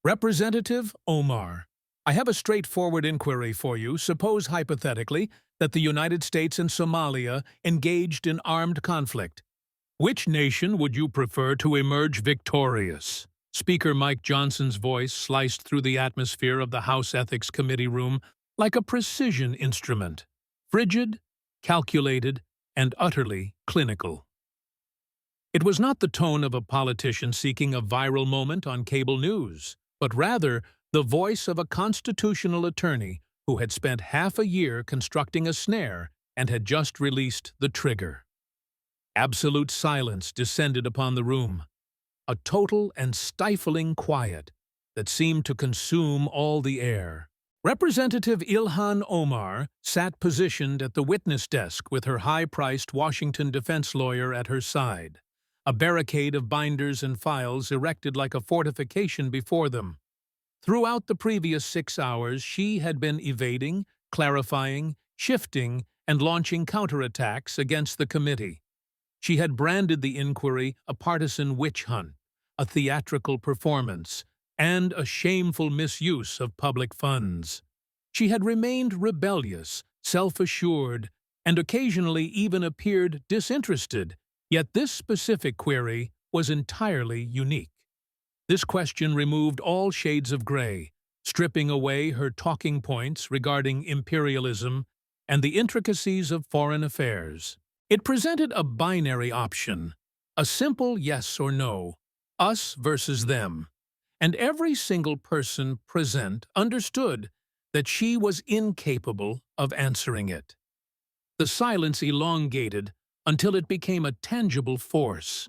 Representative Omar, I have a straightforward inquiry for you. Suppose, hypothetically, that the United States and Somalia engaged in armed conflict. Which nation would you prefer to emerge victorious? Speaker Mike Johnson's voice sliced through the atmosphere of the House Ethics Committee room like a precision instrument, frigid, calculated, and utterly clinical. It was not the tone of a politician seeking a viral moment on cable news, but rather the voice of a constitutional attorney who had spent half a year constructing a snare and had just released the trigger. Absolute silence descended upon the room, a total and stifling quiet that seemed to consume all the air. Representative Ilhan Omar sat positioned at the witness desk with her high-priced Washington defense lawyer at her side, a barricade of binders and files erected like a fortification before them. Throughout the previous 6 hours, she had been evading, clarifying, shifting, and launching counterattacks against the committee. She had branded the inquiry a partisan witch hunt, a theatrical performance, and a shameful misuse of public funds. She had remained rebellious, self-assured, and occasionally even appeared disinterested, yet this specific query was entirely unique. This question removed all shades of gray, stripping away her talking points regarding imperialism and the intricacies of foreign affairs. It presented a binary option, a simple yes or no, us versus them, and every single person present understood that she was incapable of answering it. The silence elongated until it became a tangible force,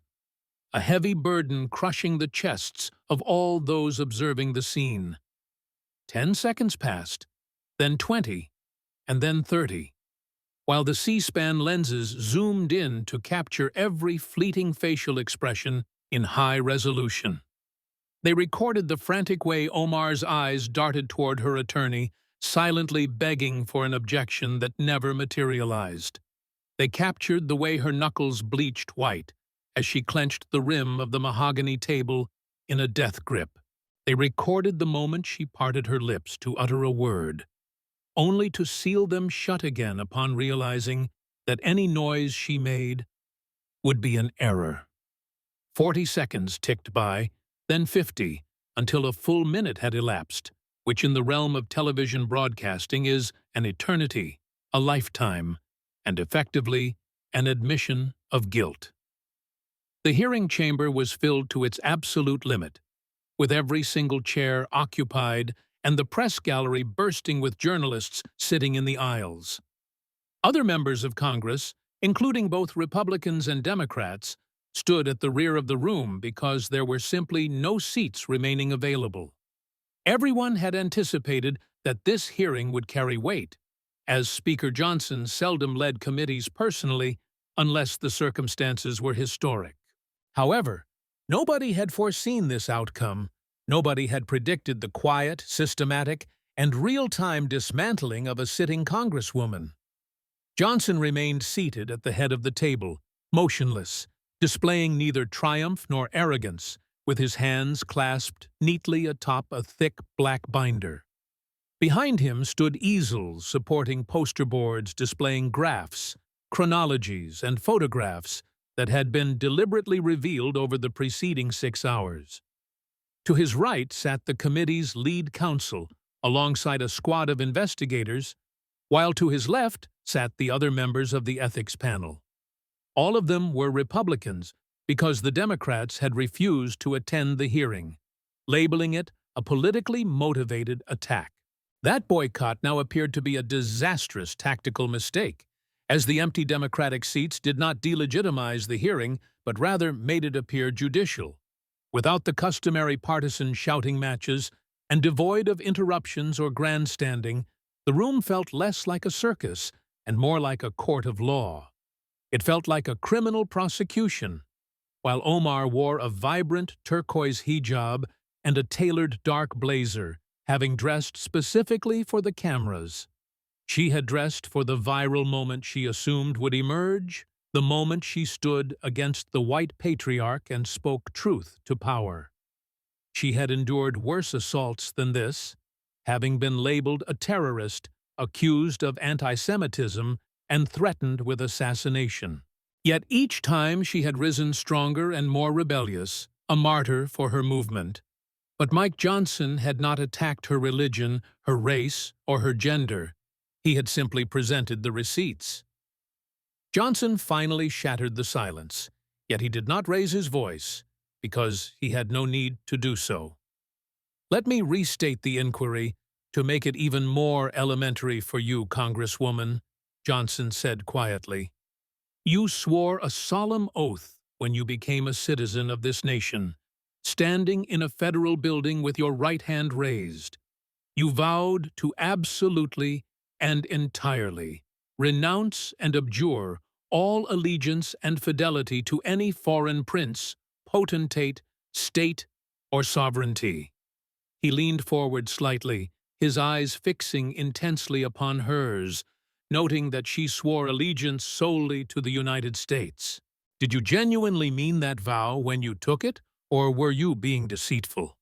a heavy burden crushing the chests of all those observing the scene. 10 seconds passed, then 20, and then 30. While the C-SPAN lenses zoomed in to capture every fleeting facial expression in high resolution. They recorded the frantic way Omar's eyes darted toward her attorney, silently begging for an objection that never materialized. They captured the way her knuckles bleached white as she clenched the rim of the mahogany table in a death grip. They recorded the moment she parted her lips to utter a word, only to seal them shut again upon realizing that any noise she made would be an error. 40 seconds ticked by, then 50, until a full minute had elapsed, which in the realm of television broadcasting is an eternity, a lifetime, and effectively an admission of guilt. The hearing chamber was filled to its absolute limit, with every single chair occupied and the press gallery bursting with journalists sitting in the aisles. Other members of Congress, including both Republicans and Democrats, stood at the rear of the room because there were simply no seats remaining available. Everyone had anticipated that this hearing would carry weight, as Speaker Johnson seldom led committees personally unless the circumstances were historic. However, nobody had foreseen this outcome. Nobody had predicted the quiet, systematic, and real-time dismantling of a sitting Congresswoman. Johnson remained seated at the head of the table, motionless, displaying neither triumph nor arrogance, with his hands clasped neatly atop a thick black binder. Behind him stood easels supporting poster boards displaying graphs, chronologies, and photographs that had been deliberately revealed over the preceding 6 hours. To his right sat the committee's lead counsel, alongside a squad of investigators, while to his left sat the other members of the ethics panel. All of them were Republicans because the Democrats had refused to attend the hearing, labeling it a politically motivated attack. That boycott now appeared to be a disastrous tactical mistake, as the empty Democratic seats did not delegitimize the hearing but rather made it appear judicial. Without the customary partisan shouting matches and devoid of interruptions or grandstanding, the room felt less like a circus and more like a court of law. It felt like a criminal prosecution. While Omar wore a vibrant turquoise hijab and a tailored dark blazer, having dressed specifically for the cameras. She had dressed for the viral moment she assumed would emerge, the moment she stood against the white patriarch and spoke truth to power. She had endured worse assaults than this, having been labeled a terrorist, accused of anti-Semitism, and threatened with assassination. Yet each time she had risen stronger and more rebellious, a martyr for her movement. But Mike Johnson had not attacked her religion, her race, or her gender. He had simply presented the receipts. Johnson finally shattered the silence, yet he did not raise his voice, because he had no need to do so. Let me restate the inquiry to make it even more elementary for you, Congresswoman, Johnson said quietly. You swore a solemn oath when you became a citizen of this nation, standing in a federal building with your right hand raised. You vowed to absolutely and entirely renounce and abjure all allegiance and fidelity to any foreign prince, potentate, state, or sovereignty. He leaned forward slightly, his eyes fixing intensely upon hers, noting that she swore allegiance solely to the United States. Did you genuinely mean that vow when you took it, or were you being deceitful?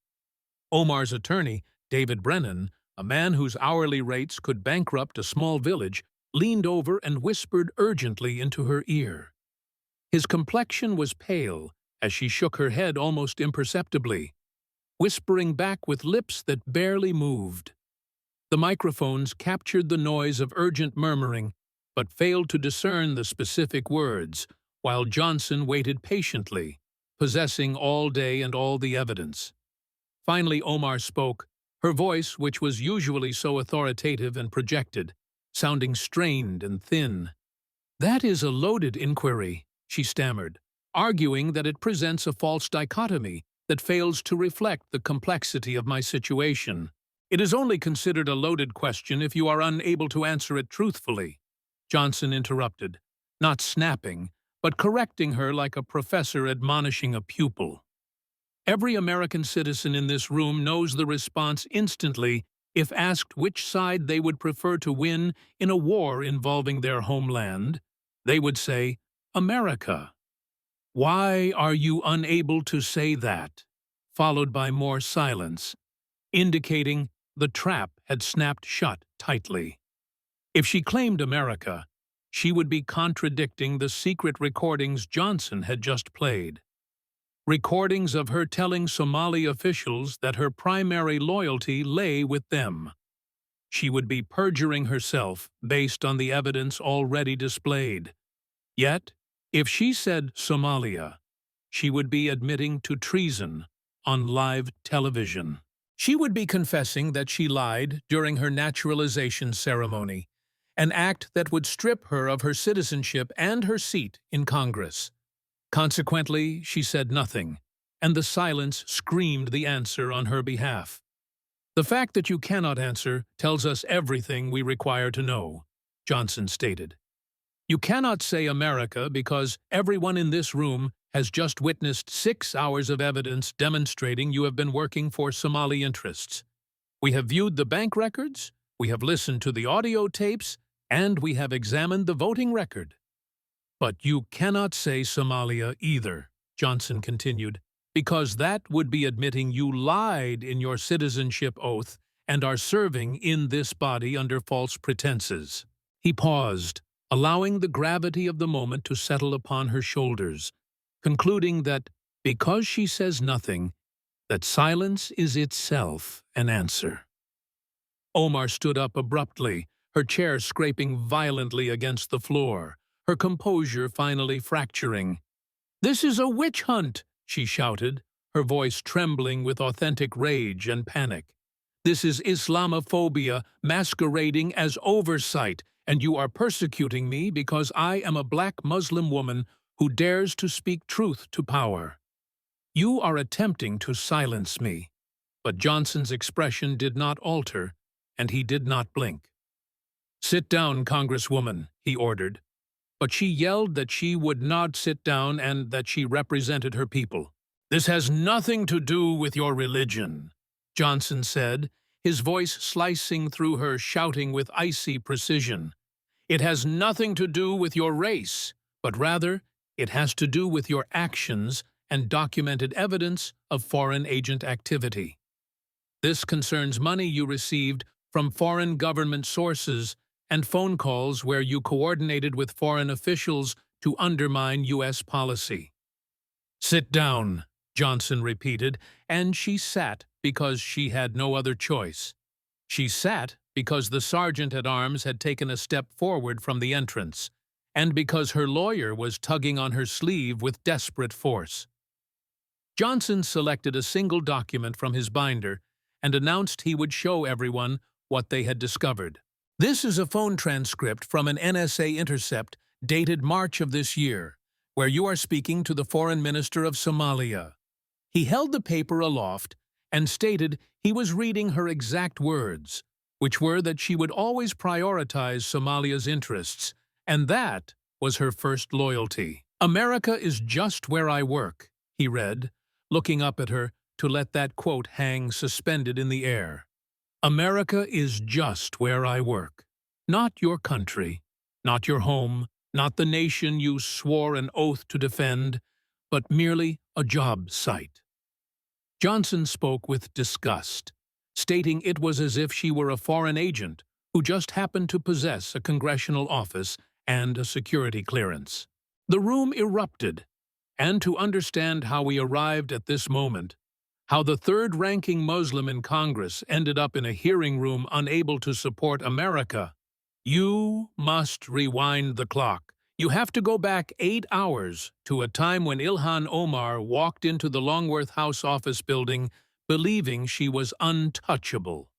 Omar's attorney, David Brennan, a man whose hourly rates could bankrupt a small village, leaned over and whispered urgently into her ear. His complexion was pale as she shook her head almost imperceptibly, whispering back with lips that barely moved. The microphones captured the noise of urgent murmuring, but failed to discern the specific words, while Johnson waited patiently, possessing all day and all the evidence. Finally, Omar spoke, her voice, which was usually so authoritative and projected, sounding strained and thin. That is a loaded inquiry, she stammered, arguing that it presents a false dichotomy that fails to reflect the complexity of my situation. It is only considered a loaded question if you are unable to answer it truthfully, Johnson interrupted, not snapping, but correcting her like a professor admonishing a pupil. Every American citizen in this room knows the response instantly if asked which side they would prefer to win in a war involving their homeland. They would say, America. Why are you unable to say that? Followed by more silence, indicating the trap had snapped shut tightly. If she claimed America, she would be contradicting the secret recordings Johnson had just played. Recordings of her telling Somali officials that her primary loyalty lay with them. She would be perjuring herself based on the evidence already displayed. Yet, if she said Somalia, she would be admitting to treason on live television. She would be confessing that she lied during her naturalization ceremony, an act that would strip her of her citizenship and her seat in Congress. Consequently, she said nothing, and the silence screamed the answer on her behalf. The fact that you cannot answer tells us everything we require to know, Johnson stated. You cannot say America because everyone in this room has just witnessed 6 hours of evidence demonstrating you have been working for Somali interests. We have viewed the bank records, we have listened to the audio tapes, and we have examined the voting record. But you cannot say Somalia either, Johnson continued, because that would be admitting you lied in your citizenship oath and are serving in this body under false pretenses. He paused, allowing the gravity of the moment to settle upon her shoulders, concluding that, because she says nothing, that silence is itself an answer. Omar stood up abruptly, her chair scraping violently against the floor, her composure finally fracturing. "This is a witch hunt," she shouted, her voice trembling with authentic rage and panic. "This is Islamophobia masquerading as oversight, and you are persecuting me because I am a black Muslim woman who dares to speak truth to power. You are attempting to silence me." But Johnson's expression did not alter, and he did not blink. "Sit down, Congresswoman," he ordered. But she yelled that she would not sit down and that she represented her people. "This has nothing to do with your religion," Johnson said, his voice slicing through her, shouting with icy precision. "It has nothing to do with your race, but rather it has to do with your actions and documented evidence of foreign agent activity. This concerns money you received from foreign government sources and phone calls where you coordinated with foreign officials to undermine U.S. policy. "Sit down," Johnson repeated, and she sat because she had no other choice. She sat because the sergeant-at-arms had taken a step forward from the entrance, and because her lawyer was tugging on her sleeve with desperate force. Johnson selected a single document from his binder and announced he would show everyone what they had discovered. "This is a phone transcript from an NSA intercept dated March of this year, where you are speaking to the Foreign Minister of Somalia." He held the paper aloft and stated he was reading her exact words, which were that she would always prioritize Somalia's interests, and that was her first loyalty. "America is just where I work," he read, looking up at her to let that quote hang suspended in the air. "America is just where I work. Not your country, not your home, not the nation you swore an oath to defend, but merely a job site." Johnson spoke with disgust, stating it was as if she were a foreign agent who just happened to possess a congressional office and a security clearance. The room erupted, and to understand how we arrived at this moment, how the third-ranking Muslim in Congress ended up in a hearing room unable to support America, you must rewind the clock. You have to go back 8 hours to a time when Ilhan Omar walked into the Longworth House office building believing she was untouchable.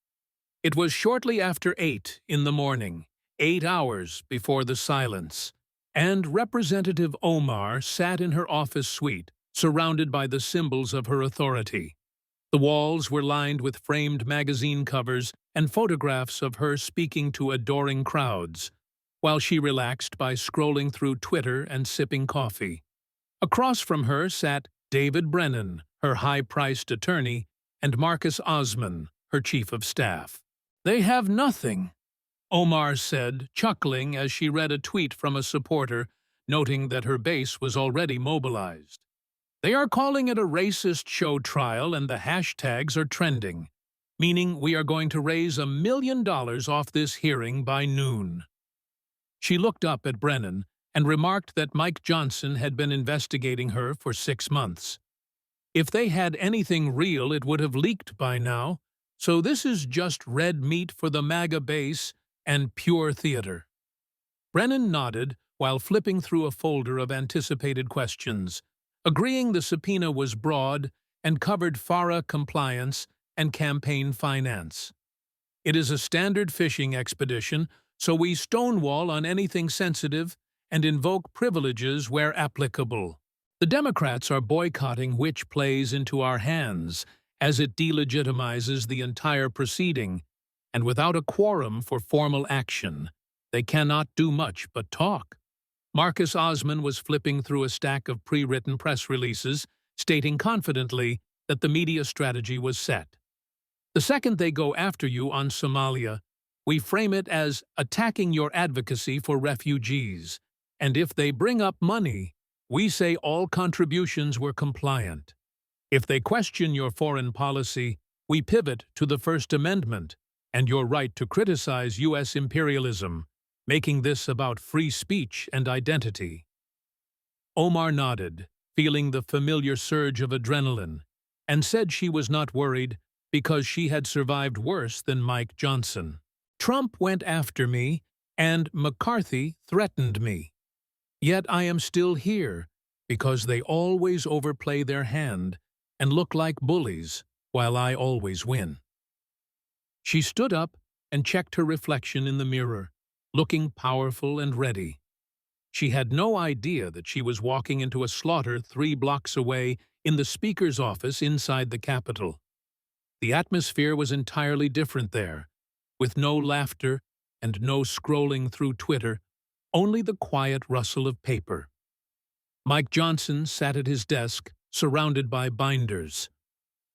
It was shortly after 8 in the morning, 8 hours before the silence, and Representative Omar sat in her office suite, surrounded by the symbols of her authority. The walls were lined with framed magazine covers and photographs of her speaking to adoring crowds, while she relaxed by scrolling through Twitter and sipping coffee. Across from her sat David Brennan, her high-priced attorney, and Marcus Osman, her chief of staff. "They have nothing," Omar said, chuckling as she read a tweet from a supporter, noting that her base was already mobilized. "They are calling it a racist show trial and the hashtags are trending, meaning we are going to raise $1 million off this hearing by noon." She looked up at Brennan and remarked that Mike Johnson had been investigating her for 6 months. If they had anything real, it would have leaked by now, so this is just red meat for the MAGA base and pure theater. Brennan nodded while flipping through a folder of anticipated questions, agreeing the subpoena was broad and covered FARA compliance and campaign finance. "It is a standard fishing expedition, so we stonewall on anything sensitive and invoke privileges where applicable. The Democrats are boycotting, which plays into our hands, as it delegitimizes the entire proceeding, and without a quorum for formal action, they cannot do much but talk." Marcus Osman was flipping through a stack of pre-written press releases, stating confidently that the media strategy was set. "The second they go after you on Somalia, we frame it as attacking your advocacy for refugees, and if they bring up money, we say all contributions were compliant. If they question your foreign policy, we pivot to the First Amendment and your right to criticize U.S. imperialism, making this about free speech and identity." Omar nodded, feeling the familiar surge of adrenaline, and said she was not worried because she had survived worse than Mike Johnson. "Trump went after me, and McCarthy threatened me. Yet I am still here because they always overplay their hand and look like bullies, while I always win." She stood up and checked her reflection in the mirror, looking powerful and ready. She had no idea that she was walking into a slaughter 3 blocks away in the Speaker's office inside the Capitol. The atmosphere was entirely different there, with no laughter and no scrolling through Twitter, only the quiet rustle of paper. Mike Johnson sat at his desk, surrounded by binders,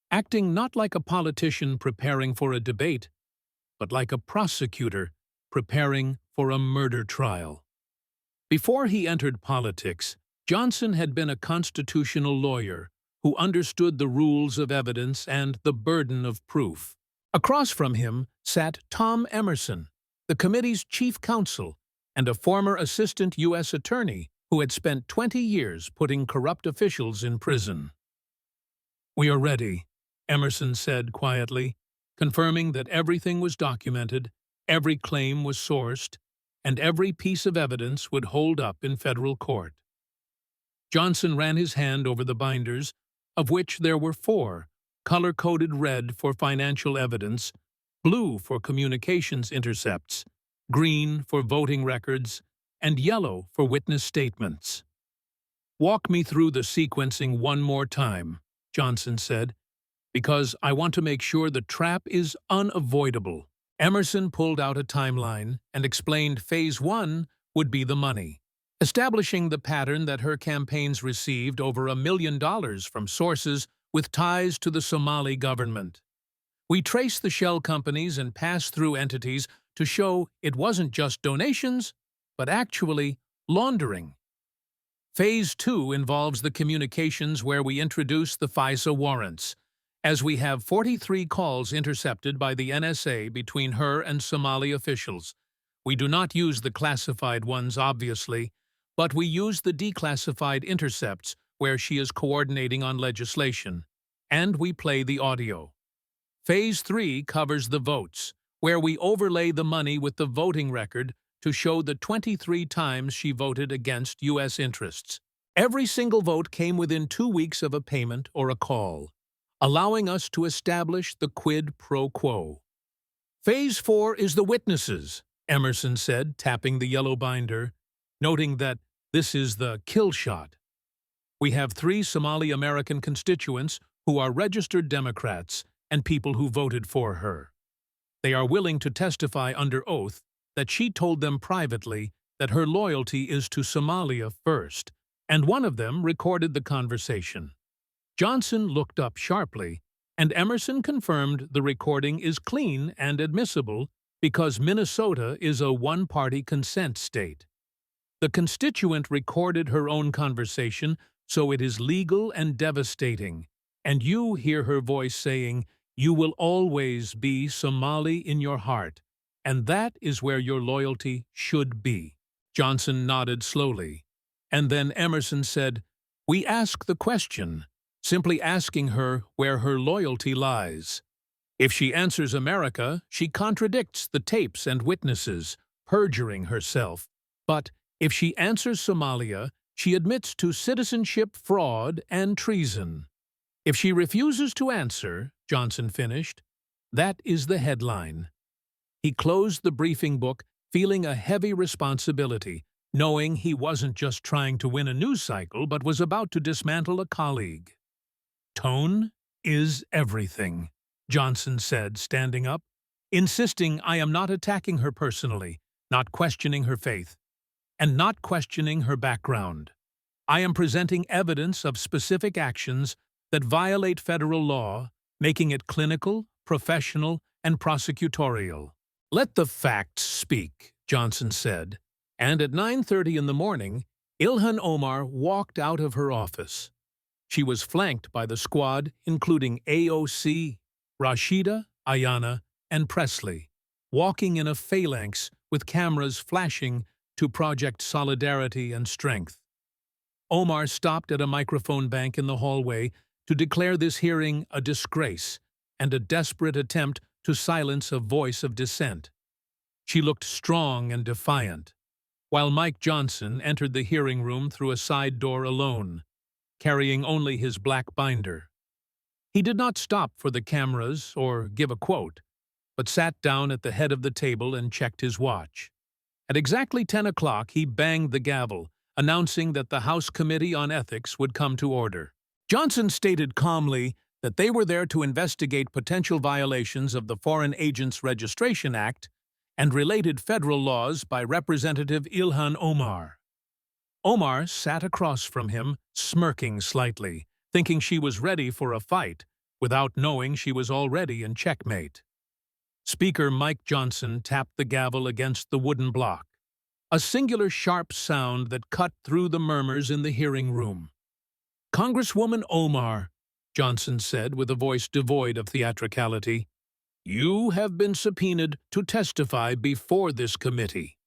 acting not like a politician preparing for a debate, but like a prosecutor preparing for a murder trial. Before he entered politics, Johnson had been a constitutional lawyer who understood the rules of evidence and the burden of proof. Across from him sat Tom Emerson, the committee's chief counsel and a former assistant U.S. attorney who had spent 20 years putting corrupt officials in prison. "We are ready," Emerson said quietly, confirming that everything was documented, every claim was sourced, and every piece of evidence would hold up in federal court. Johnson ran his hand over the binders, of which there were 4, color-coded red for financial evidence, blue for communications intercepts, green for voting records, and yellow for witness statements. "Walk me through the sequencing one more time," Johnson said, "because I want to make sure the trap is unavoidable." Emerson pulled out a timeline and explained Phase 1 would be the money, establishing the pattern that her campaigns received over $1 million from sources with ties to the Somali government. "We traced the shell companies and pass-through entities to show it wasn't just donations, but actually laundering." Phase 2 involves the communications where we introduce the FISA warrants, as we have 43 calls intercepted by the NSA between her and Somali officials. We do not use the classified ones, obviously, but we use the declassified intercepts where she is coordinating on legislation, and we play the audio. Phase 3 covers the votes, where we overlay the money with the voting record to show the 23 times she voted against U.S. interests. Every single vote came within 2 weeks of a payment or a call, allowing us to establish the quid pro quo. "Phase 4 is the witnesses," Emerson said, tapping the yellow binder, noting that this is the kill shot. "We have 3 Somali-American constituents who are registered Democrats and people who voted for her. They are willing to testify under oath that she told them privately that her loyalty is to Somalia first, and one of them recorded the conversation." Johnson looked up sharply, and Emerson confirmed the recording is clean and admissible because Minnesota is a one-party consent state. The constituent recorded her own conversation, so it is legal and devastating, and you hear her voice saying, "You will always be Somali in your heart, and that is where your loyalty should be." Johnson nodded slowly, and then Emerson said, "We ask the question, simply asking her where her loyalty lies. If she answers America, she contradicts the tapes and witnesses, perjuring herself. But if she answers Somalia, she admits to citizenship fraud and treason. If she refuses to answer," Johnson finished, "that is the headline." He closed the briefing book, feeling a heavy responsibility, knowing he wasn't just trying to win a news cycle but was about to dismantle a colleague. "Tone is everything," Johnson said, standing up, insisting I am not attacking her personally, not questioning her faith, and not questioning her background. I am presenting evidence of specific actions that violate federal law, making it clinical, professional, and prosecutorial. "Let the facts speak," Johnson said, and at 9:30 in the morning, Ilhan Omar walked out of her office. She was flanked by the squad, including AOC, Rashida, Ayana, and Presley, walking in a phalanx with cameras flashing to project solidarity and strength. Omar stopped at a microphone bank in the hallway to declare this hearing a disgrace and a desperate attempt to silence a voice of dissent. She looked strong and defiant, while Mike Johnson entered the hearing room through a side door alone, carrying only his black binder. He did not stop for the cameras or give a quote, but sat down at the head of the table and checked his watch. At exactly 10 o'clock, he banged the gavel, announcing that the House Committee on Ethics would come to order. Johnson stated calmly that they were there to investigate potential violations of the Foreign Agents Registration Act and related federal laws by Representative Ilhan Omar. Omar sat across from him, smirking slightly, thinking she was ready for a fight, without knowing she was already in checkmate. Speaker Mike Johnson tapped the gavel against the wooden block. a singular sharp sound that cut through the murmurs in the hearing room. "Congresswoman Omar," Johnson said with a voice devoid of theatricality, "you have been subpoenaed to testify before this committee.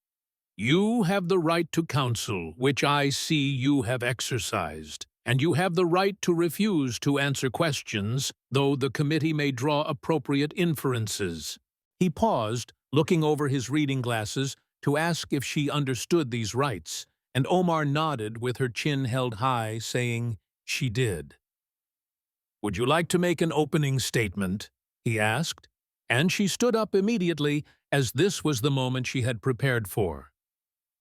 You have the right to counsel, which I see you have exercised, and you have the right to refuse to answer questions, though the committee may draw appropriate inferences." He paused, looking over his reading glasses, to ask if she understood these rights, and Omar nodded with her chin held high, saying she did. "Would you like to make an opening statement?" he asked, and she stood up immediately, as this was the moment she had prepared for.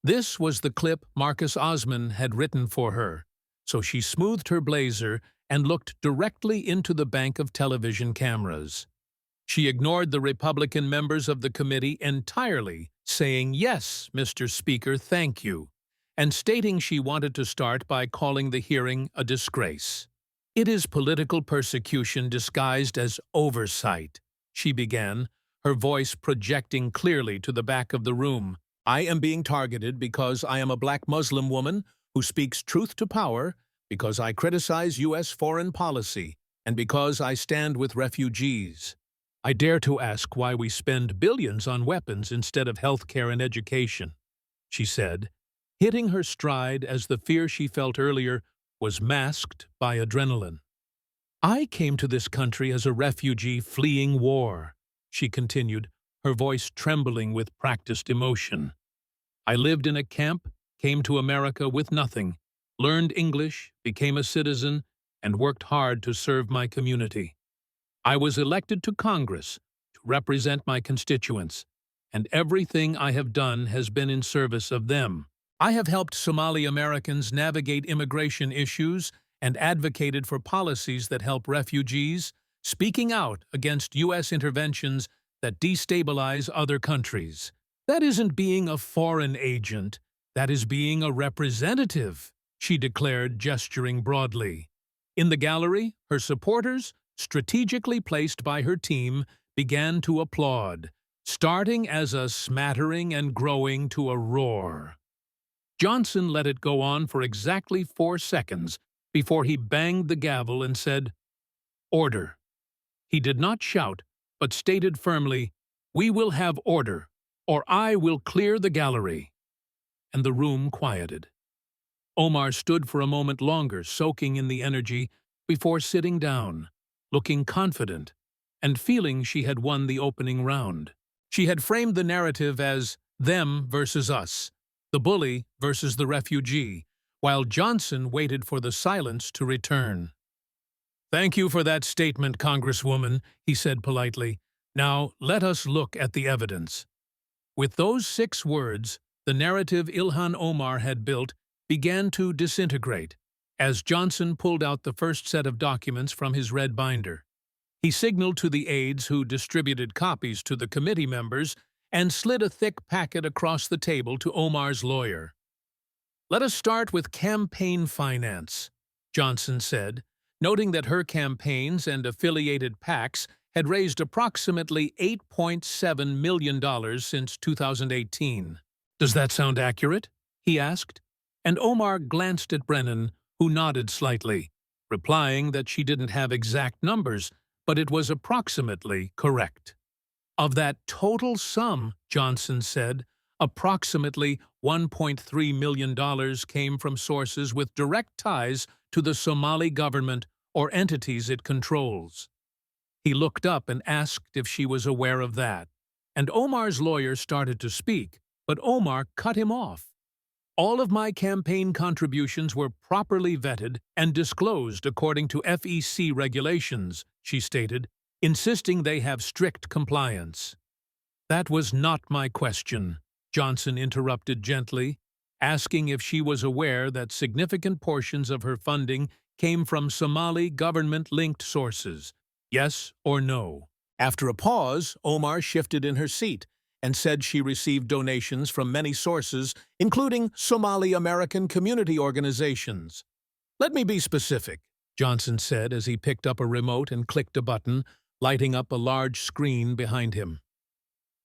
This was the clip Marcus Osman had written for her, so she smoothed her blazer and looked directly into the bank of television cameras. She ignored the Republican members of the committee entirely, saying, "Yes, Mr. Speaker, thank you," and stating she wanted to start by calling the hearing a disgrace. "It is political persecution disguised as oversight," she began, her voice projecting clearly to the back of the room. "I am being targeted because I am a black Muslim woman who speaks truth to power, because I criticize U.S. foreign policy, and because I stand with refugees. I dare to ask why we spend billions on weapons instead of health care and education," she said, hitting her stride as the fear she felt earlier was masked by adrenaline. "I came to this country as a refugee fleeing war," she continued, her voice trembling with practiced emotion. "I lived in a camp, came to America with nothing, learned English, became a citizen, and worked hard to serve my community. I was elected to Congress to represent my constituents, and everything I have done has been in service of them. I have helped Somali Americans navigate immigration issues and advocated for policies that help refugees, speaking out against U.S. interventions that destabilize other countries. That isn't being a foreign agent, that is being a representative," she declared, gesturing broadly. In the gallery, her supporters, strategically placed by her team, began to applaud, starting as a smattering and growing to a roar. Johnson let it go on for exactly 4 seconds before he banged the gavel and said, "Order." He did not shout, but stated firmly, "We will have order, or I will clear the gallery." And the room quieted. Omar stood for a moment longer, soaking in the energy, before sitting down, looking confident, and feeling she had won the opening round. She had framed the narrative as them versus us, the bully versus the refugee, while Johnson waited for the silence to return. "Thank you for that statement, Congresswoman," he said politely. "Now let us look at the evidence." With those 6 words, the narrative Ilhan Omar had built began to disintegrate, as Johnson pulled out the first set of documents from his red binder. He signaled to the aides who distributed copies to the committee members and slid a thick packet across the table to Omar's lawyer. "Let us start with campaign finance," Johnson said, noting that her campaigns and affiliated PACs had raised approximately $8.7 million since 2018. "Does that sound accurate?" he asked, and Omar glanced at Brennan, who nodded slightly, replying that she didn't have exact numbers, but it was approximately correct. "Of that total sum," Johnson said, "approximately $1.3 million came from sources with direct ties to the Somali government or entities it controls." He looked up and asked if she was aware of that, and Omar's lawyer started to speak, but Omar cut him off. "All of my campaign contributions were properly vetted and disclosed according to FEC regulations," she stated, insisting they have strict compliance. "That was not my question," Johnson interrupted gently, asking if she was aware that significant portions of her funding came from Somali government-linked sources. Yes or no? After a pause, Omar shifted in her seat and said she received donations from many sources, including Somali American community organizations. "Let me be specific," Johnson said as he picked up a remote and clicked a button, lighting up a large screen behind him.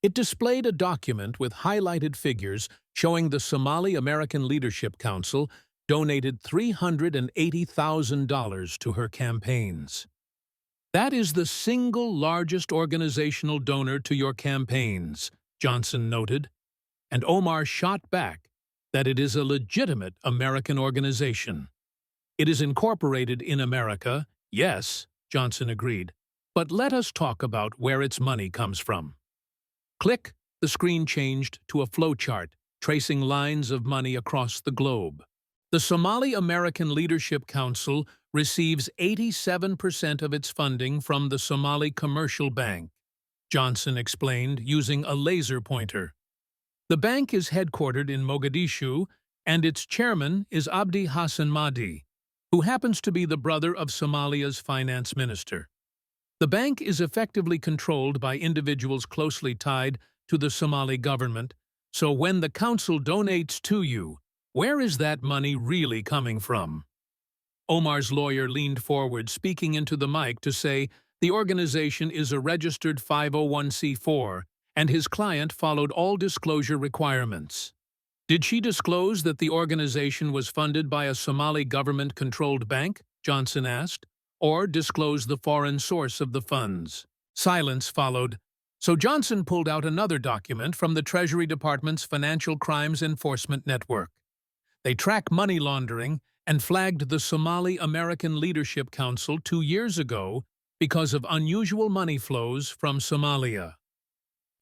It displayed a document with highlighted figures showing the Somali American Leadership Council donated $380,000 to her campaigns. That is the single largest organizational donor to your campaigns, Johnson noted, and Omar shot back that it is a legitimate American organization. It is incorporated in America, yes, Johnson agreed, but let us talk about where its money comes from. Click, the screen changed to a flowchart, tracing lines of money across the globe. The Somali American Leadership Council receives 87% of its funding from the Somali Commercial Bank, Johnson explained using a laser pointer. The bank is headquartered in Mogadishu, and its chairman is Abdi Hassan Mahdi, who happens to be the brother of Somalia's finance minister. The bank is effectively controlled by individuals closely tied to the Somali government, so when the council donates to you, where is that money really coming from? Omar's lawyer leaned forward, speaking into the mic to say the organization is a registered 501c4, and his client followed all disclosure requirements. Did she disclose that the organization was funded by a Somali government-controlled bank? Johnson asked. Or disclose the foreign source of the funds? Silence followed, so Johnson pulled out another document from the Treasury Department's Financial Crimes Enforcement Network. They track money laundering and flagged the Somali American Leadership Council 2 years ago because of unusual money flows from Somalia.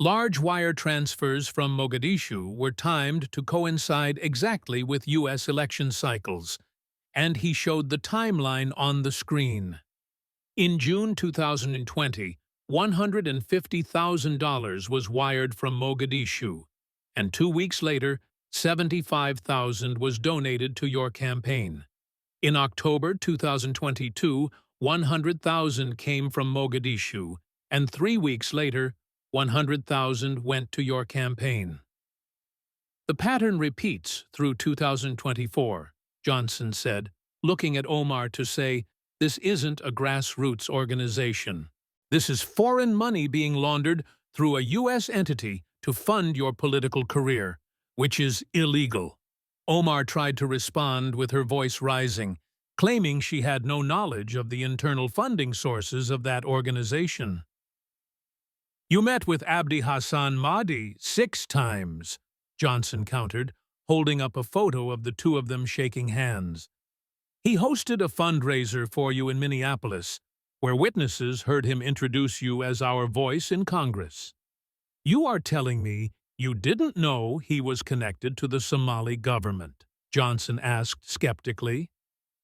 Large wire transfers from Mogadishu were timed to coincide exactly with U.S. election cycles, and he showed the timeline on the screen. In June 2020, $150,000 was wired from Mogadishu, and 2 weeks later, $75,000 was donated to your campaign. In October 2022, $100,000 came from Mogadishu, and 3 weeks later, $100,000 went to your campaign. The pattern repeats through 2024. Johnson said, looking at Omar to say, this isn't a grassroots organization. This is foreign money being laundered through a U.S. entity to fund your political career, which is illegal. Omar tried to respond with her voice rising, claiming she had no knowledge of the internal funding sources of that organization. You met with Abdi Hassan Mahdi 6 times, Johnson countered, holding up a photo of the two of them shaking hands. He hosted a fundraiser for you in Minneapolis, where witnesses heard him introduce you as our voice in Congress. You are telling me you didn't know he was connected to the Somali government? Johnson asked skeptically.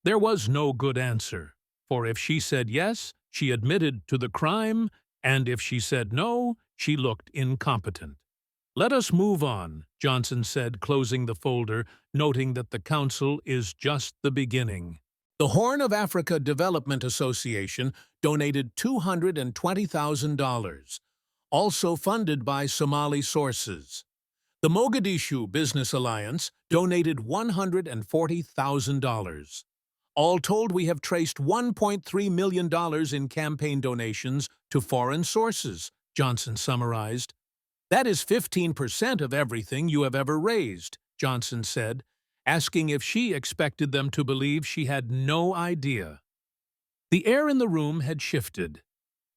There was no good answer, for if she said yes, she admitted to the crime, and if she said no, she looked incompetent. Let us move on, Johnson said, closing the folder, noting that the council is just the beginning. The Horn of Africa Development Association donated $220,000, also funded by Somali sources. The Mogadishu Business Alliance donated $140,000. All told, we have traced $1.3 million in campaign donations to foreign sources, Johnson summarized. That is 15% of everything you have ever raised, Johnson said, asking if she expected them to believe she had no idea. The air in the room had shifted,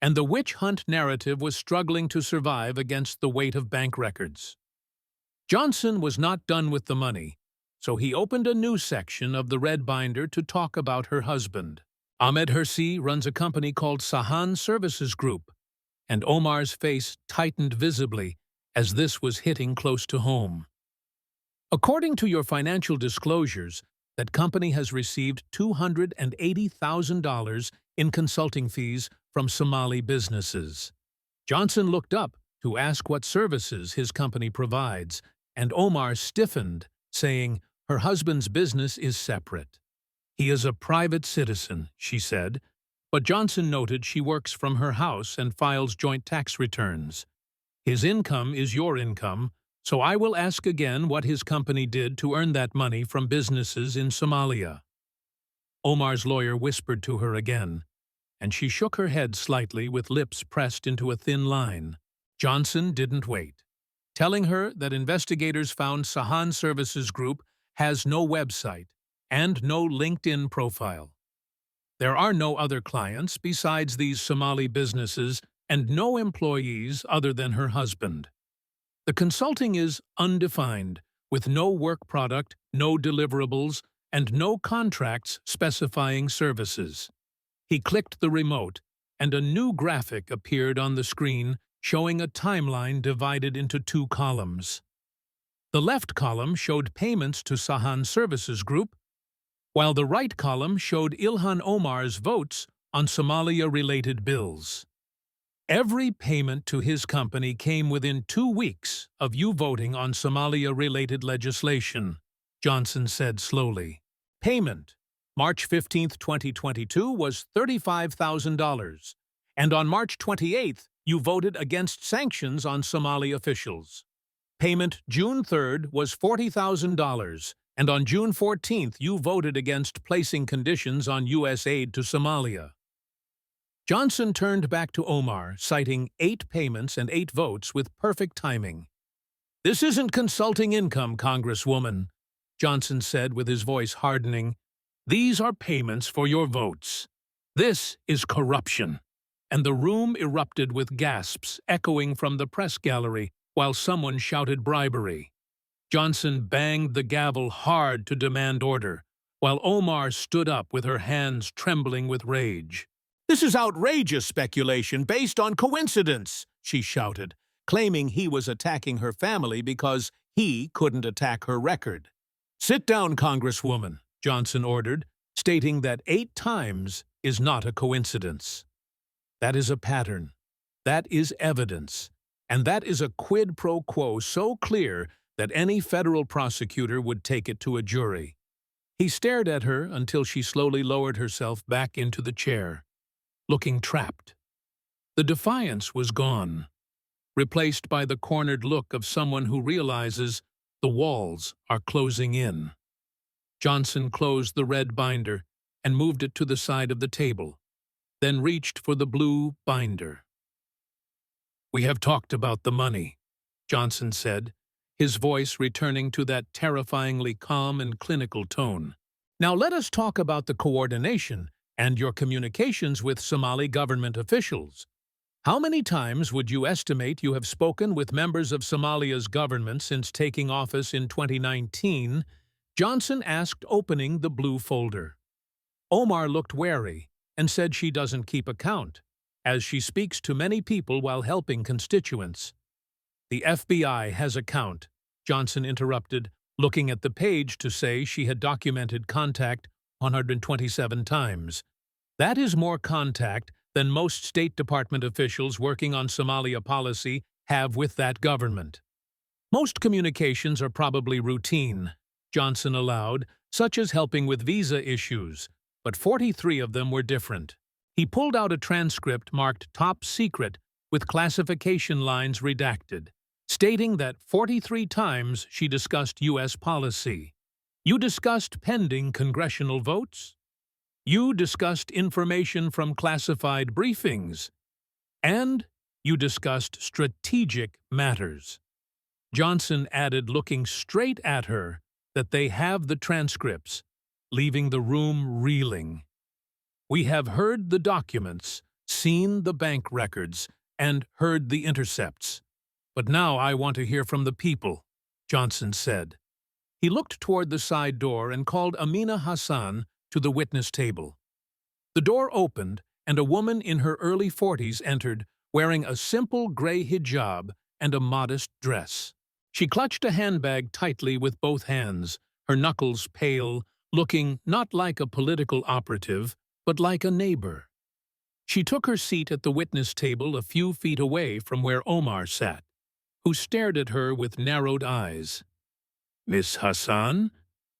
and the witch hunt narrative was struggling to survive against the weight of bank records. Johnson was not done with the money, so he opened a new section of the red binder to talk about her husband. Ahmed Hersi runs a company called Sahan Services Group, and Omar's face tightened visibly as this was hitting close to home. According to your financial disclosures, that company has received $280,000 in consulting fees from Somali businesses. Johnson looked up to ask what services his company provides, and Omar stiffened, saying her husband's business is separate. He is a private citizen, she said, but Johnson noted she works from her house and files joint tax returns. His income is your income, so I will ask again what his company did to earn that money from businesses in Somalia. Omar's lawyer whispered to her again, and she shook her head slightly with lips pressed into a thin line. Johnson didn't wait, telling her that investigators found Sahan Services Group has no website and no LinkedIn profile. There are no other clients besides these Somali businesses and no employees other than her husband. The consulting is undefined, with no work product, no deliverables, and no contracts specifying services. He clicked the remote, and a new graphic appeared on the screen showing a timeline divided into two columns. The left column showed payments to Sahan Services Group, while the right column showed Ilhan Omar's votes on Somalia-related bills. Every payment to his company came within 2 weeks of you voting on Somalia-related legislation, Johnson said slowly. Payment, March 15, 2022, was $35,000, and on March 28, you voted against sanctions on Somali officials. Payment June 3rd was $40,000, and on June 14th you voted against placing conditions on U.S. aid to Somalia. Johnson turned back to Omar, citing 8 payments and 8 votes with perfect timing. "This isn't consulting income, Congresswoman," Johnson said with his voice hardening. "These are payments for your votes. This is corruption." And the room erupted with gasps echoing from the press gallery while someone shouted bribery. Johnson banged the gavel hard to demand order, while Omar stood up with her hands trembling with rage. "This is outrageous speculation based on coincidence," she shouted, claiming he was attacking her family because he couldn't attack her record. "Sit down, Congresswoman," Johnson ordered, stating that 8 times is not a coincidence. That is a pattern. That is evidence. And that is a quid pro quo so clear that any federal prosecutor would take it to a jury. He stared at her until she slowly lowered herself back into the chair, looking trapped. The defiance was gone, replaced by the cornered look of someone who realizes the walls are closing in. Johnson closed the red binder and moved it to the side of the table, then reached for the blue binder. "We have talked about the money," Johnson said, his voice returning to that terrifyingly calm and clinical tone. "Now let us talk about the coordination and your communications with Somali government officials. How many times would you estimate you have spoken with members of Somalia's government since taking office in 2019? Johnson asked, opening the blue folder. Omar looked wary and said she doesn't keep account, as she speaks to many people while helping constituents. "The FBI has a count," Johnson interrupted, looking at the page to say she had documented contact 127 times. "That is more contact than most State Department officials working on Somalia policy have with that government. Most communications are probably routine," Johnson allowed, "such as helping with visa issues, but 43 of them were different." He pulled out a transcript marked Top Secret with classification lines redacted, stating that 43 times she discussed U.S. policy. "You discussed pending congressional votes. You discussed information from classified briefings. And you discussed strategic matters." Johnson added, looking straight at her, that they have the transcripts, leaving the room reeling. "We have heard the documents, seen the bank records, and heard the intercepts. But now I want to hear from the people," Johnson said. He looked toward the side door and called Amina Hassan to the witness table. The door opened, and a woman in her early 40s entered, wearing a simple gray hijab and a modest dress. She clutched a handbag tightly with both hands, her knuckles pale, looking not like a political operative, but like a neighbor. She took her seat at the witness table a few feet away from where Omar sat, who stared at her with narrowed eyes. "Miss Hassan,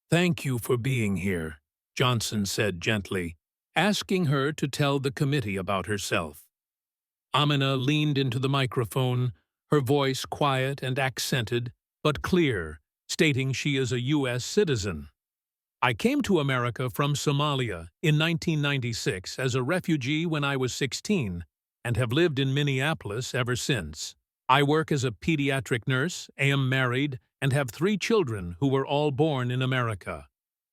thank you for being here," Johnson said gently, asking her to tell the committee about herself. Amina leaned into the microphone, her voice quiet and accented, but clear, stating she is a U.S. citizen. "I came to America from Somalia in 1996 as a refugee when I was 16 and have lived in Minneapolis ever since. I work as a pediatric nurse, am married, and have 3 children who were all born in America.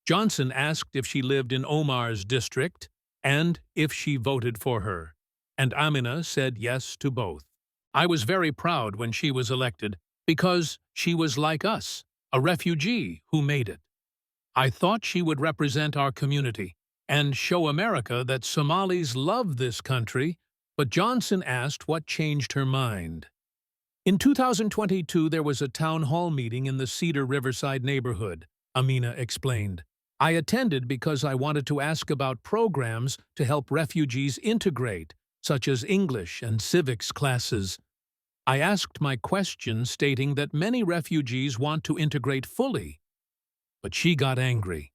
Johnson asked if she lived in Omar's district and if she voted for her, and Amina said yes to both. I was very proud when she was elected because she was like us, a refugee who made it. I thought she would represent our community and show America that Somalis love this country, but Johnson asked what changed her mind. In 2022, there was a town hall meeting in the Cedar Riverside neighborhood, Amina explained. I attended because I wanted to ask about programs to help refugees integrate, such as English and civics classes. I asked my question stating that many refugees want to integrate fully, but she got angry.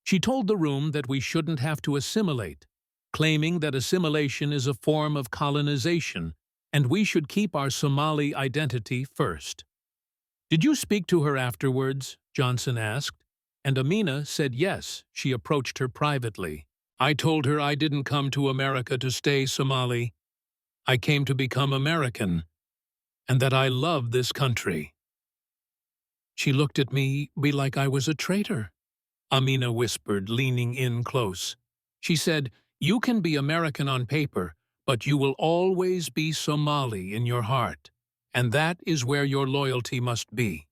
She told the room that we shouldn't have to assimilate, claiming that assimilation is a form of colonization and we should keep our Somali identity first. Did you speak to her afterwards? Johnson asked, and Amina said yes. She approached her privately. I told her I didn't come to America to stay Somali. I came to become American, and that I love this country. She looked at me like I was a traitor, Amina whispered, leaning in close. She said, "You can be American on paper, but you will always be Somali in your heart, and that is where your loyalty must be."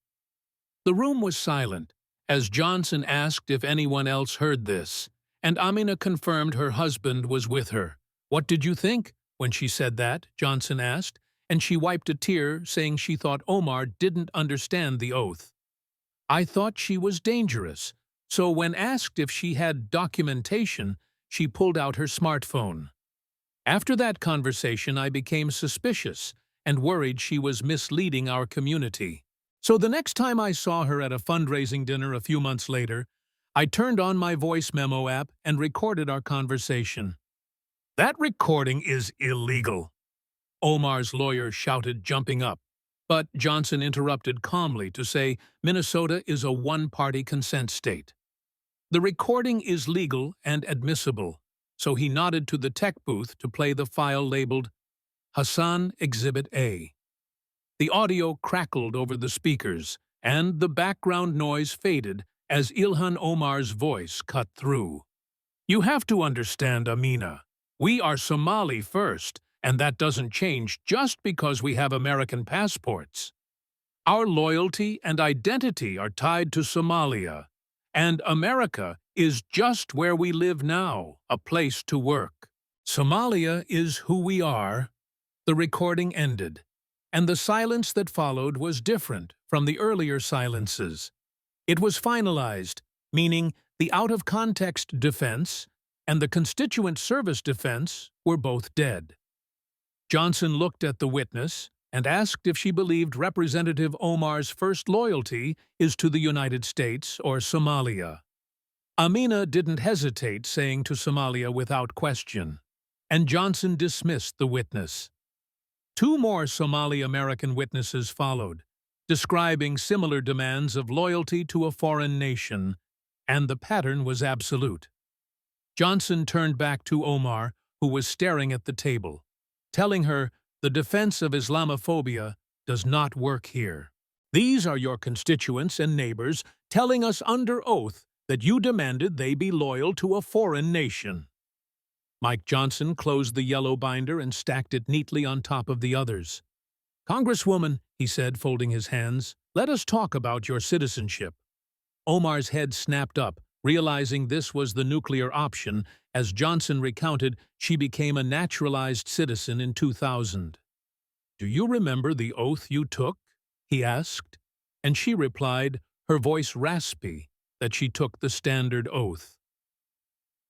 The room was silent, as Johnson asked if anyone else heard this, and Amina confirmed her husband was with her. "What did you think when she said that?" Johnson asked, and she wiped a tear, saying she thought Omar didn't understand the oath. "I thought she was dangerous, so when asked if she had documentation, she pulled out her smartphone. After that conversation, I became suspicious and worried she was misleading our community. So the next time I saw her at a fundraising dinner a few months later, I turned on my voice memo app and recorded our conversation." "That recording is illegal," Omar's lawyer shouted, jumping up. But Johnson interrupted calmly to say Minnesota is a one-party consent state. "The recording is legal and admissible," so he nodded to the tech booth to play the file labeled Hassan Exhibit A. The audio crackled over the speakers, and the background noise faded as Ilhan Omar's voice cut through. "You have to understand, Amina. We are Somali first, and that doesn't change just because we have American passports. Our loyalty and identity are tied to Somalia, and America is just where we live now, a place to work. Somalia is who we are." The recording ended, and the silence that followed was different from the earlier silences. It was finalized, meaning the out-of-context defense and the constituent service defense were both dead. Johnson looked at the witness and asked if she believed Representative Omar's first loyalty is to the United States or Somalia. Amina didn't hesitate, saying to Somalia without question, and Johnson dismissed the witness. 2 more Somali-American witnesses followed, describing similar demands of loyalty to a foreign nation, and the pattern was absolute. Johnson turned back to Omar, who was staring at the table, telling her the defense of Islamophobia does not work here. "These are your constituents and neighbors telling us under oath that you demanded they be loyal to a foreign nation." Mike Johnson closed the yellow binder and stacked it neatly on top of the others. "Congresswoman," he said, folding his hands, "let us talk about your citizenship." Omar's head snapped up, realizing this was the nuclear option. As Johnson recounted, she became a naturalized citizen in 2000. "Do you remember the oath you took?" he asked, and she replied, her voice raspy, that she took the standard oath.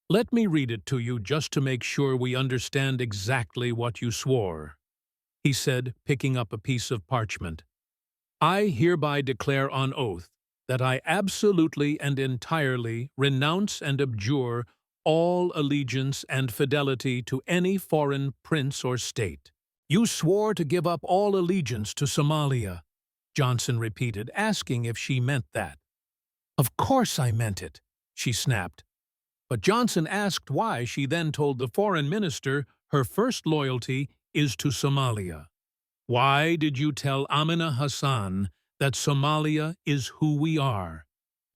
"Let me read it to you just to make sure we understand exactly what you swore," he said, picking up a piece of parchment. "I hereby declare on oath that I absolutely and entirely renounce and abjure all allegiance and fidelity to any foreign prince or state." "You swore to give up all allegiance to Somalia," Johnson repeated, asking if she meant that. "Of course I meant it," she snapped. But Johnson asked why. She then told the foreign minister her first loyalty is to Somalia. Why did you tell Amina Hassan that Somalia is who we are?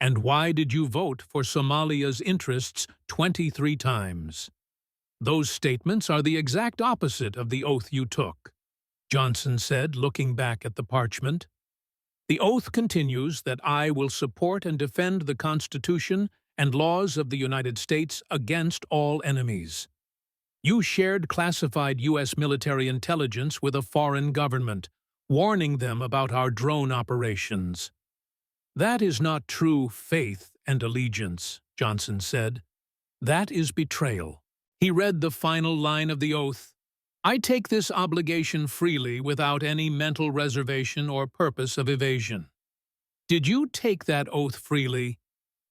And why did you vote for Somalia's interests 23 times? Those statements are the exact opposite of the oath you took, Johnson said, looking back at the parchment. The oath continues that I will support and defend the Constitution and laws of the United States against all enemies. You shared classified U.S. military intelligence with a foreign government, warning them about our drone operations. That is not true faith and allegiance, Johnson said. That is betrayal. He read the final line of the oath. I take this obligation freely without any mental reservation or purpose of evasion. Did you take that oath freely?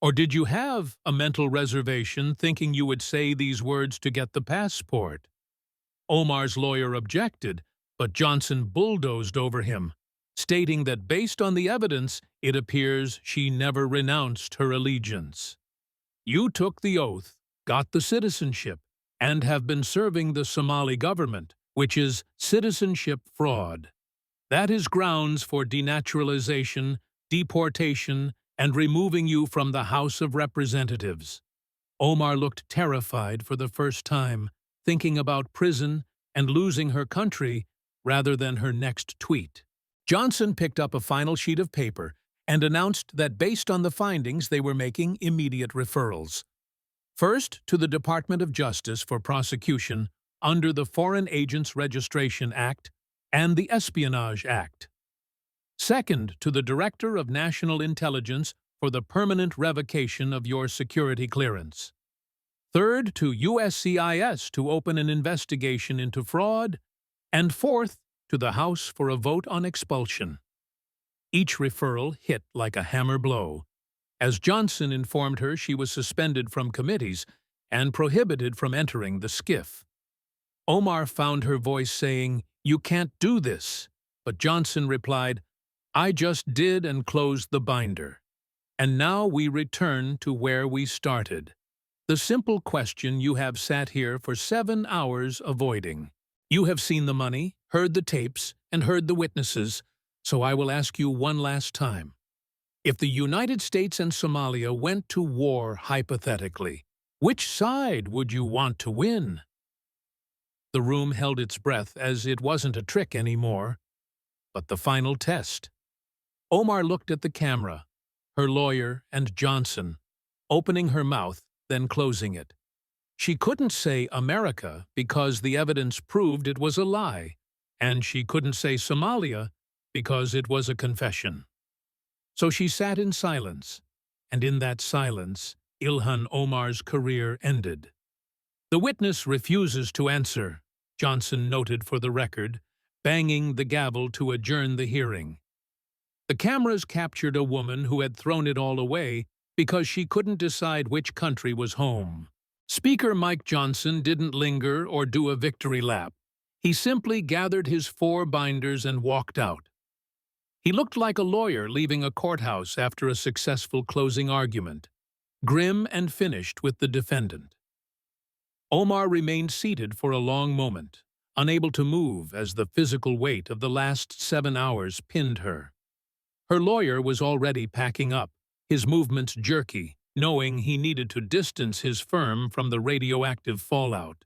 Or did you have a mental reservation thinking you would say these words to get the passport? Omar's lawyer objected, but Johnson bulldozed over him, stating that based on the evidence, it appears she never renounced her allegiance. You took the oath, got the citizenship, and have been serving the Somali government, which is citizenship fraud. That is grounds for denaturalization, deportation, and removing you from the House of Representatives. Omar looked terrified for the first time, thinking about prison and losing her country rather than her next tweet. Johnson picked up a final sheet of paper and announced that based on the findings they were making immediate referrals. First, to the Department of Justice for prosecution under the Foreign Agents Registration Act and the Espionage Act. Second, to the Director of National Intelligence for the permanent revocation of your security clearance. Third, to USCIS to open an investigation into fraud. And fourth, to the House for a vote on expulsion. Each referral hit like a hammer blow. As Johnson informed her, she was suspended from committees and prohibited from entering the skiff. Omar found her voice saying, "You can't do this," but Johnson replied, "I just did and closed the binder. And now we return to where we started. The simple question you have sat here for 7 hours avoiding. You have seen the money, heard the tapes, and heard the witnesses, so I will ask you one last time. If the United States and Somalia went to war hypothetically, which side would you want to win?" The room held its breath as it wasn't a trick anymore, but the final test. Omar looked at the camera, her lawyer and Johnson, opening her mouth, then closing it. She couldn't say America because the evidence proved it was a lie, and she couldn't say Somalia because it was a confession. So she sat in silence, and in that silence, Ilhan Omar's career ended. "The witness refuses to answer," Johnson noted for the record, banging the gavel to adjourn the hearing. The cameras captured a woman who had thrown it all away because she couldn't decide which country was home. Speaker Mike Johnson didn't linger or do a victory lap. He simply gathered his 4 binders and walked out. He looked like a lawyer leaving a courthouse after a successful closing argument, grim and finished with the defendant. Omar remained seated for a long moment, unable to move as the physical weight of the last 7 hours pinned her. Her lawyer was already packing up, his movements jerky, knowing he needed to distance his firm from the radioactive fallout.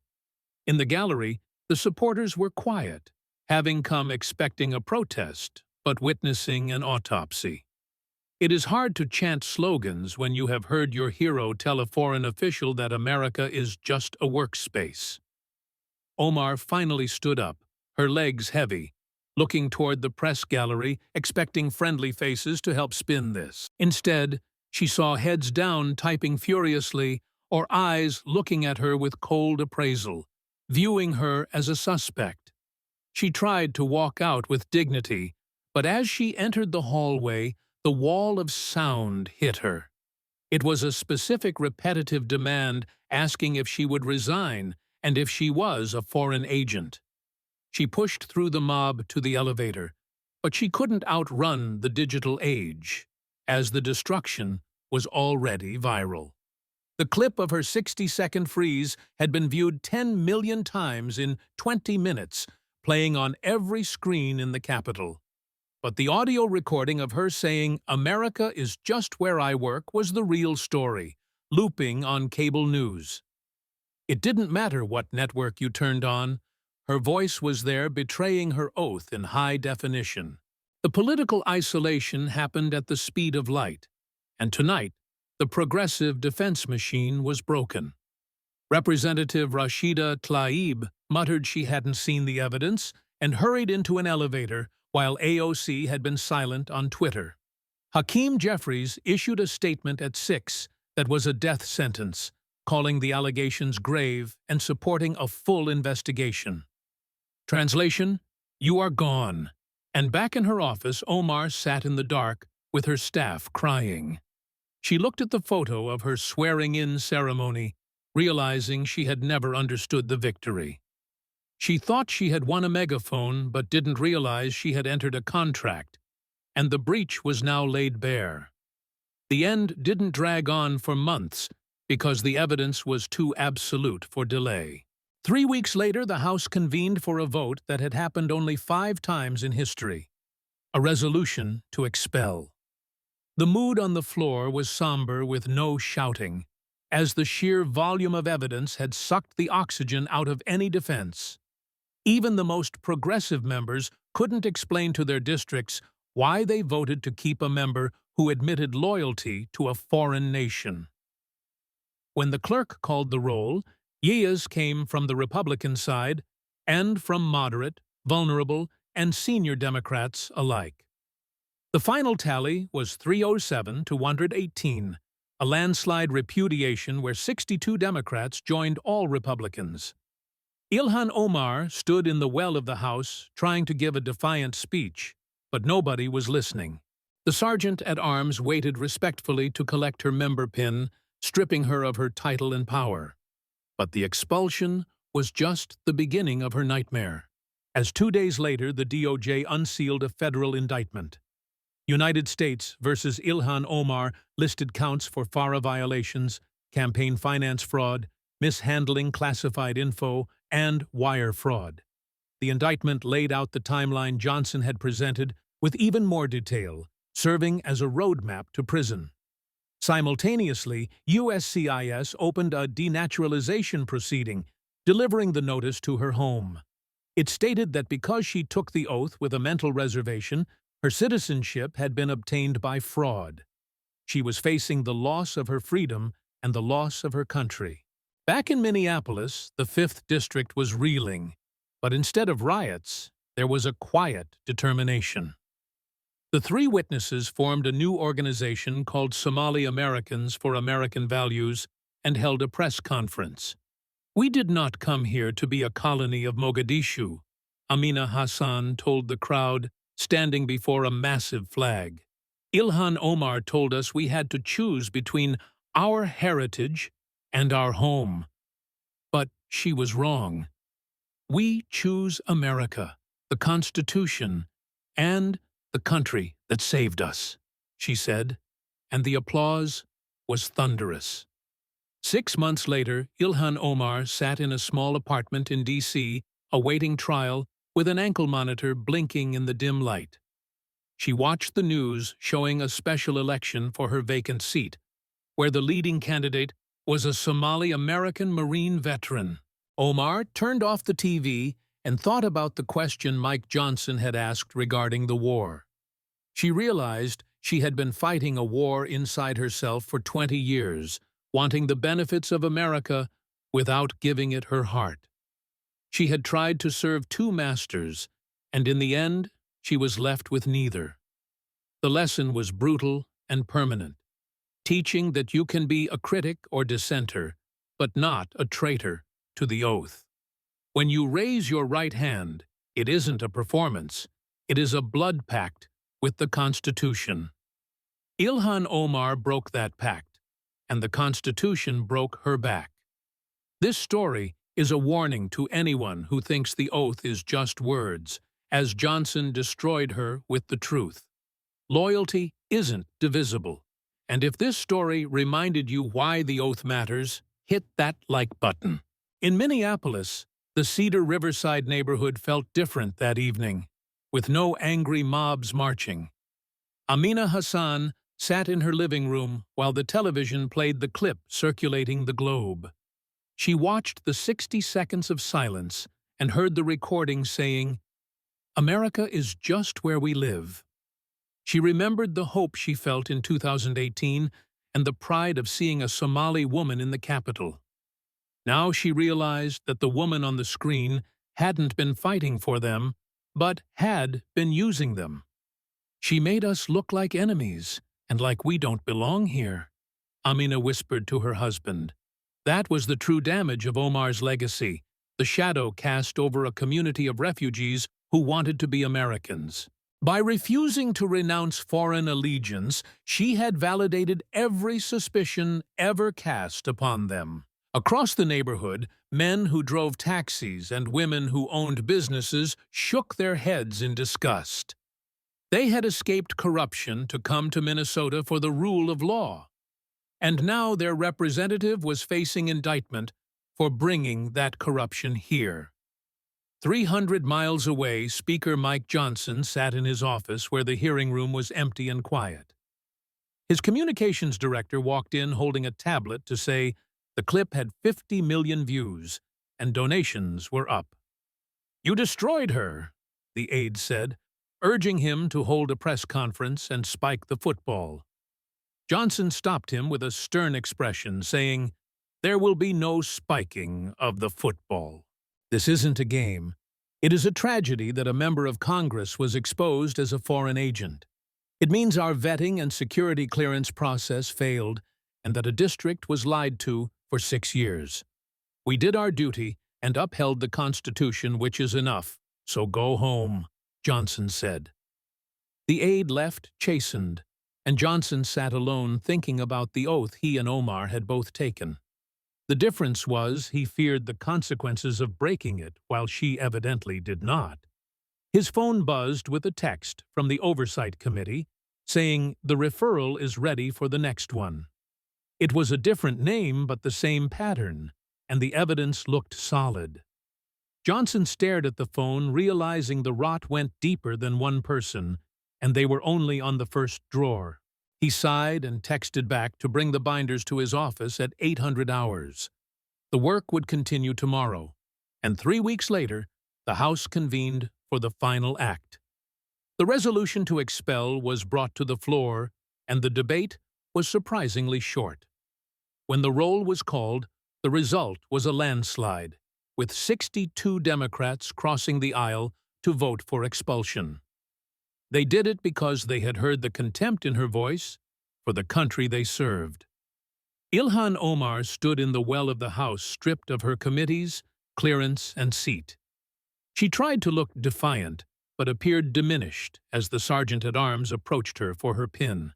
In the gallery, the supporters were quiet, having come expecting a protest, but witnessing an autopsy. It is hard to chant slogans when you have heard your hero tell a foreign official that America is just a workspace. Omar finally stood up, her legs heavy, looking toward the press gallery, expecting friendly faces to help spin this. Instead, she saw heads down typing furiously or eyes looking at her with cold appraisal, viewing her as a suspect. She tried to walk out with dignity, but as she entered the hallway, the wall of sound hit her. It was a specific repetitive demand asking if she would resign and if she was a foreign agent. She pushed through the mob to the elevator, but she couldn't outrun the digital age, as the destruction was already viral. The clip of her 60-second freeze had been viewed 10 million times in 20 minutes, playing on every screen in the Capitol. But the audio recording of her saying, "America is just where I work," was the real story, looping on cable news. It didn't matter what network you turned on, her voice was there betraying her oath in high definition. The political isolation happened at the speed of light, and tonight, the progressive defense machine was broken. Representative Rashida Tlaib muttered she hadn't seen the evidence and hurried into an elevator while AOC had been silent on Twitter. Hakeem Jeffries issued a statement at 6 that was a death sentence, calling the allegations grave and supporting a full investigation. Translation: "You are gone." And back in her office, Omar sat in the dark with her staff crying. She looked at the photo of her swearing-in ceremony, realizing she had never understood the victory. She thought she had won a megaphone, but didn't realize she had entered a contract, and the breach was now laid bare. The end didn't drag on for months because the evidence was too absolute for delay. 3 weeks later, the House convened for a vote that had happened only 5 times in history: a resolution to expel. The mood on the floor was somber with no shouting, as the sheer volume of evidence had sucked the oxygen out of any defense. Even the most progressive members couldn't explain to their districts why they voted to keep a member who admitted loyalty to a foreign nation. When the clerk called the roll, yeas came from the Republican side and from moderate, vulnerable, and senior Democrats alike. The final tally was 307 to 118, a landslide repudiation where 62 Democrats joined all Republicans. Ilhan Omar stood in the well of the House trying to give a defiant speech, but nobody was listening. The sergeant-at-arms waited respectfully to collect her member pin, stripping her of her title and power. But the expulsion was just the beginning of her nightmare, as 2 days later the DOJ unsealed a federal indictment. United States versus Ilhan Omar listed counts for FARA violations, campaign finance fraud, mishandling classified info, and wire fraud. The indictment laid out the timeline Johnson had presented with even more detail, serving as a roadmap to prison. Simultaneously, USCIS opened a denaturalization proceeding, delivering the notice to her home. It stated that because she took the oath with a mental reservation, her citizenship had been obtained by fraud. She was facing the loss of her freedom and the loss of her country. Back in Minneapolis, the 5th District was reeling, but instead of riots, there was a quiet determination. The 3 witnesses formed a new organization called Somali Americans for American Values and held a press conference. "We did not come here to be a colony of Mogadishu," Amina Hassan told the crowd, standing before a massive flag. "Ilhan Omar told us we had to choose between our heritage and our home. But she was wrong. We choose America, the Constitution, and the country that saved us," she said, and the applause was thunderous. 6 months later, Ilhan Omar sat in a small apartment in D.C., awaiting trial, with an ankle monitor blinking in the dim light. She watched the news showing a special election for her vacant seat, where the leading candidate was a Somali-American Marine veteran. Omar turned off the TV and thought about the question Mike Johnson had asked regarding the war. She realized she had been fighting a war inside herself for 20 years, wanting the benefits of America without giving it her heart. She had tried to serve 2 masters, and in the end, she was left with neither. The lesson was brutal and permanent, teaching that you can be a critic or dissenter, but not a traitor to the oath. When you raise your right hand, it isn't a performance, it is a blood pact with the Constitution. Ilhan Omar broke that pact, and the Constitution broke her back. This story is a warning to anyone who thinks the oath is just words, as Johnson destroyed her with the truth. Loyalty isn't divisible. And if this story reminded you why the oath matters, hit that like button. In Minneapolis, The Cedar Riverside neighborhood felt different that evening, with no angry mobs marching. Amina Hassan sat in her living room while the television played the clip circulating the globe. She watched the 60 seconds of silence and heard the recording saying, "America is just where we live." She remembered the hope she felt in 2018 and the pride of seeing a Somali woman in the capital. Now she realized that the woman on the screen hadn't been fighting for them, but had been using them. "She made us look like enemies, and like we don't belong here," Amina whispered to her husband. That was the true damage of Omar's legacy, the shadow cast over a community of refugees who wanted to be Americans. By refusing to renounce foreign allegiance, she had validated every suspicion ever cast upon them. Across the neighborhood, men who drove taxis and women who owned businesses shook their heads in disgust. They had escaped corruption to come to Minnesota for the rule of law, and now their representative was facing indictment for bringing that corruption here. 300 miles away, Speaker Mike Johnson sat in his office where the hearing room was empty and quiet. His communications director walked in holding a tablet to say the clip had 50 million views and donations were up. "You destroyed her," the aide said, urging him to hold a press conference and spike the football. Johnson stopped him with a stern expression, saying, "There will be no spiking of the football. This isn't a game. It is a tragedy that a member of Congress was exposed as a foreign agent. It means our vetting and security clearance process failed and that a district was lied to for 6 years. We did our duty and upheld the Constitution, which is enough, so go home," Johnson said. The aide left chastened, and Johnson sat alone thinking about the oath he and Omar had both taken. The difference was he feared the consequences of breaking it, while she evidently did not. His phone buzzed with a text from the Oversight Committee saying the referral is ready for the next one. It was a different name but the same pattern, and the evidence looked solid. Johnson stared at the phone, realizing the rot went deeper than one person, and they were only on the first drawer. He sighed and texted back to bring the binders to his office at 800 hours. The work would continue tomorrow, and 3 weeks later, the House convened for the final act. The resolution to expel was brought to the floor, and the debate was surprisingly short. When the roll was called, the result was a landslide, with 62 Democrats crossing the aisle to vote for expulsion. They did it because they had heard the contempt in her voice for the country they served. Ilhan Omar stood in the well of the House, stripped of her committees, clearance, and seat. She tried to look defiant, but appeared diminished as the sergeant-at-arms approached her for her pin.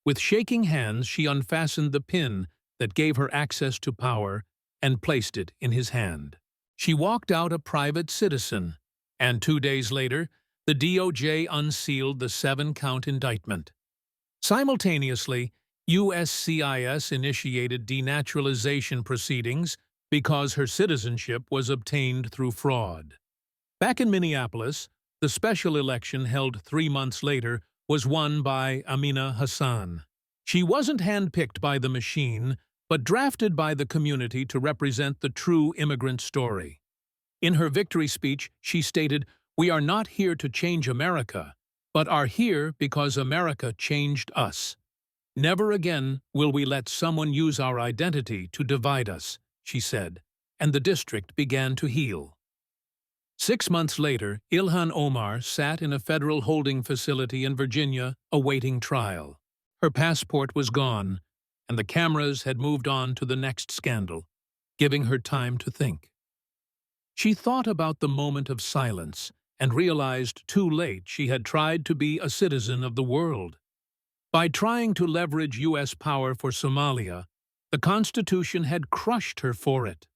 With shaking hands, she unfastened the pin that gave her access to power and placed it in his hand. She walked out a private citizen, and 2 days later, the DOJ unsealed the 7-count indictment. Simultaneously, USCIS initiated denaturalization proceedings because her citizenship was obtained through fraud. Back in Minneapolis, the special election held 3 months later was won by Amina Hassan. She wasn't handpicked by the machine, but drafted by the community to represent the true immigrant story. In her victory speech, she stated, "We are not here to change America, but are here because America changed us. Never again will we let someone use our identity to divide us," she said, and the district began to heal. 6 months later, Ilhan Omar sat in a federal holding facility in Virginia awaiting trial. Her passport was gone, and the cameras had moved on to the next scandal, giving her time to think. She thought about the moment of silence and realized too late she had tried to be a citizen of the world. By trying to leverage U.S. power for Somalia, the Constitution had crushed her for it.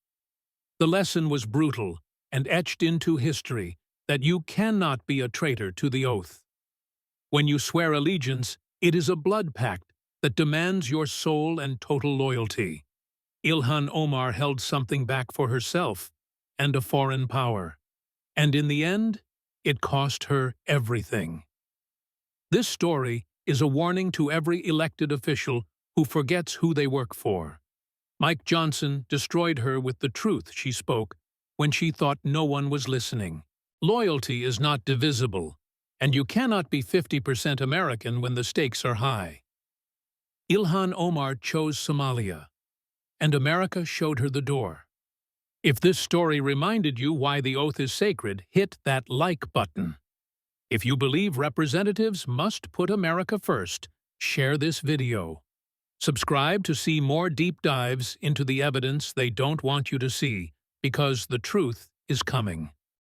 The lesson was brutal and etched into history that you cannot be a traitor to the oath. When you swear allegiance, it is a blood pact that demands your soul and total loyalty. Ilhan Omar held something back for herself, and a foreign power. And in the end, it cost her everything. This story is a warning to every elected official who forgets who they work for. Mike Johnson destroyed her with the truth she spoke when she thought no one was listening. Loyalty is not divisible, and you cannot be 50% American when the stakes are high. Ilhan Omar chose Somalia, and America showed her the door. If this story reminded you why the oath is sacred, hit that like button. If you believe representatives must put America first, share this video. Subscribe to see more deep dives into the evidence they don't want you to see, because the truth is coming.